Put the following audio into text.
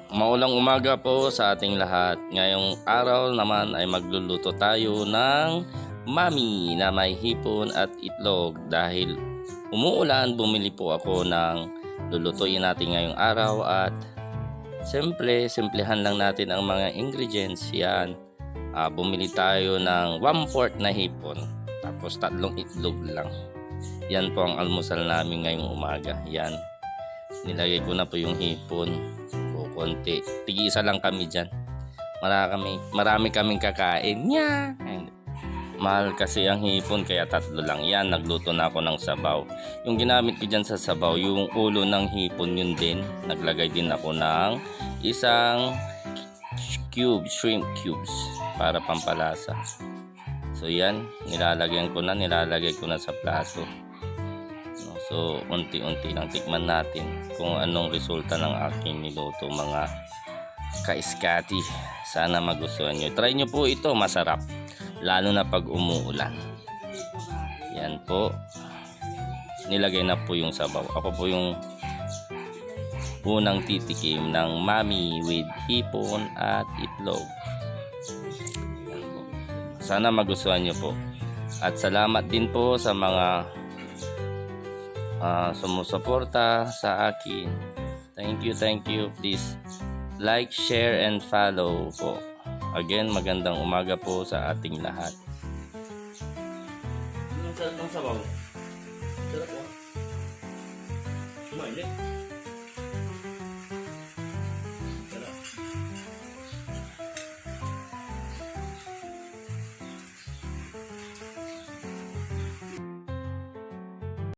Maulang umaga po sa ating lahat. Ngayong araw naman ay magluluto tayo ng mami na may hipon at itlog. Dahil umuulan, bumili po ako ng lulutuin natin ngayong araw at simplehan lang natin ang mga ingredients. Yan. Bumili tayo ng 1/4 na hipon. Tapos 3 itlog lang. Yan po ang almusal namin ngayong umaga. Yan. Nilagay ko na po yung hipon. Konti. Tig-isa lang kami dyan. Marami kaming kakain. Nya! Mahal kasi ang hipon kaya 3 lang. Yan, nagluto na ako ng sabaw. Yung ginamit ko dyan sa sabaw, yung ulo ng hipon yun din. Naglagay din ako ng isang shrimp cubes para pampalasa. So yan, nilalagay ko na sa plato. So, unti-unti lang tikman natin kung anong resulta ng aking niluto mga kaiskati. Sana magustuhan nyo. Try nyo po ito, masarap. Lalo na pag umuulan. Yan po. Nilagay na po yung sabaw. Ako po yung unang titikim ng mami with hipon at itlog. Yan po. Sana magustuhan nyo po. At salamat din po sa mga sumusuporta sa akin. Thank you. Please like, share, and follow po. Again, magandang umaga po sa ating lahat. Ang sarap ng sabaw. Sarap po. Mainit.